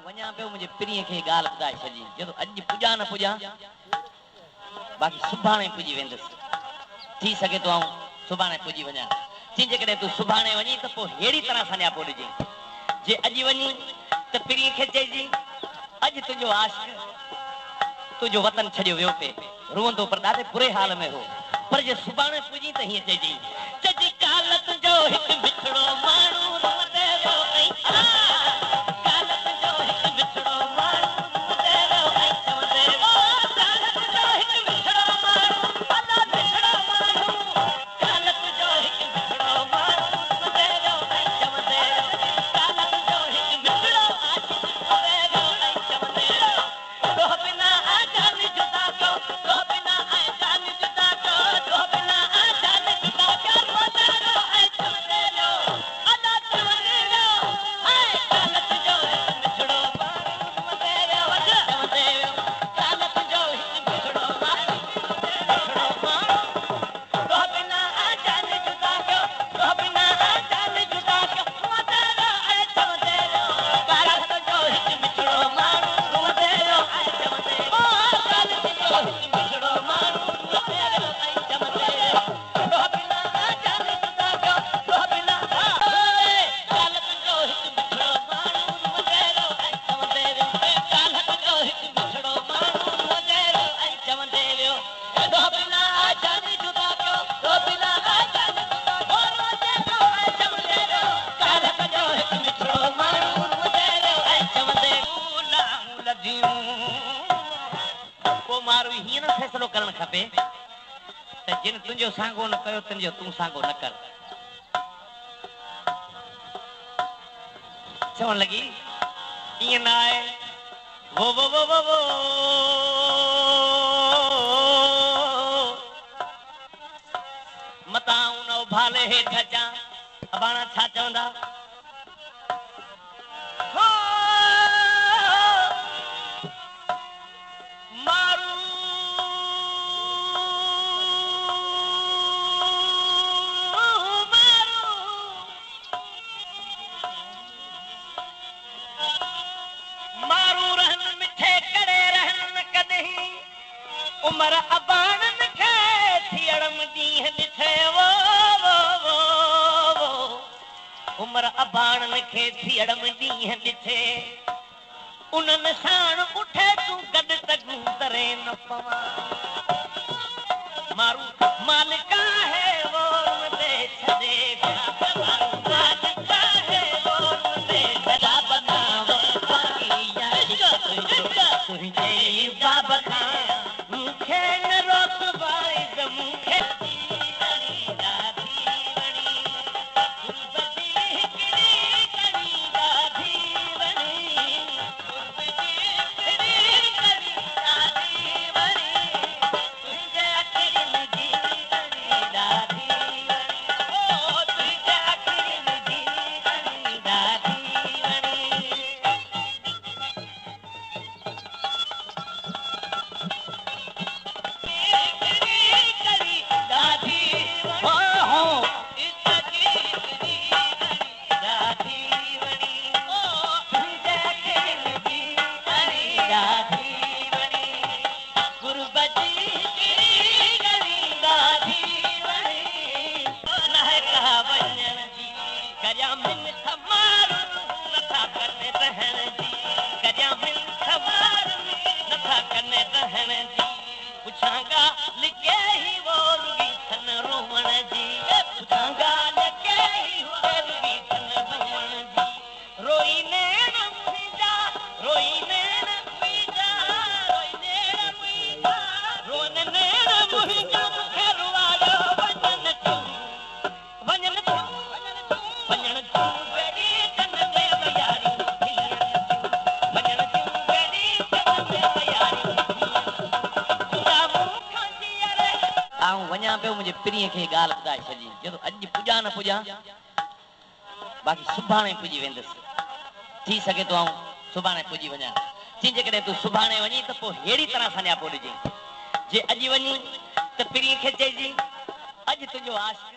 वञा पियो मुंहिंजे पिरीअ खे ॻाल्हि ॿुधाए छॾी जो अॼु पुॼा न पुॼा बाक़ी सुभाणे पुॼी वेंदुसि थी सघे थो आऊं सुभाणे पुॼी वञा चई जेकॾहिं तूं सुभाणे वञी त पोइ अहिड़ी तरह सां न्यापो ॾिजांइ जे अॼु वञी त पिरीअ खे चइजी अॼु तुंहिंजो आशिक़ तुंहिंजो वतन छॾियो वियो पे रोअंदो पर ॾाढे बुरे हाल में हो पर जे सुभाणे पुॼी त हीअं चइजी चइजी काल तुंहिंजो हिकु मिठड़ो माण्हू रुअंदे वियो ऐं काल तुंहिंजो हिकु मिठड़ो माण्हू रुअंदे वियो ऐं चवंदे ओ काल तुंहिंजो हिकु मिठड़ो माण्हू अला मिठड़ो माण्हू काल तुंहिंजो हिकु मिठड़ो माण्हू रुअंदे वियो ऐं चवंदे काल तुंहिंजो हिकु मिठड़ो आशिक़ रुअंदे वियो ऐं चवंदे तो बिना जान जुदा को तो बिना जान जुदा को तो बिना जान जुदा को रुअंदे वियो ऐं चवंदे अला चवंदे ऐं काल तुंहिंजो हिकु मिठड़ो माण्हू रुअंदे वियो चवंदे काल तुंहिंजो हिकु मिठड़ो माण्हू तो बिना जान जुदा को तो बिना जान जुदा को रुअंदे वियो ऐं चवंदे काल तुंहिंजो हिकु मिठड़ो माण्हू रुअंदे वियो ऐं चवंदे ओ काल तुंहिंजो हिकु मिठड़ो माण्हू रुअंदे वियो ऐं चवंदे तो बिना जान जुदा को तो बिना काल तुंहिंजो हिकु मिठड़ो माण्हू रुअंदे वियो ऐं चवंदे काल तुंहिंजो हिकु मिठड़ो माण्हू रुअंदे वियो ऐं चवंदे वियो तो बिना जान जुदा को तो बिना जान जुदा को रुअंदे वियो ऐं चवंदे काल तुंहिंजो हिकु मिठड़ो माण्हू रुअंदे वियो ऐं चवंदे को माण्हू हीअं न फ़ैसिलो करणु खपे त जिन तुंहिंजो साॻियो न कयो तुंहिंजो तूं साॻियो न कर चवण लॻी ईअं न आहे वो वो वो वो वो मतां उन उभाले हेठि अचां अबाणा छा चवंदा हो मारू मारू रहन मिठे करे रहन कॾहिं उमर अबाणन खे थियड़म ॾींहं ॾिठे वो वो वो वो उमर अबाणन खे थियड़म ॾींहं ॾिठे उन्हनि साण उठे तूं गॾु तगूं तरे न पवां मारू मालिका है वो रुअंदे छॾे मारू मालिका है वो रुअंदे छॾा बनावे तुंहिंजे बाब खां मूंखे न रोकवाई त मूंखे वञा पियो मुंहिंजे पिरीअ खे ॻाल्हि ॿुधाए छॾी जो अॼु पुॼा न पुॼा बाक़ी सुभाणे पुॼी वेंदुसि थी सघे थो आऊं सुभाणे पुॼी वञा चई जेकॾहिं तूं सुभाणे वञी त पोइ अहिड़ी तरह सां न्यापो ॾिजांइ जे अॼु वञी त पिरीअ खे चइजी अॼु तुंहिंजो आशिक़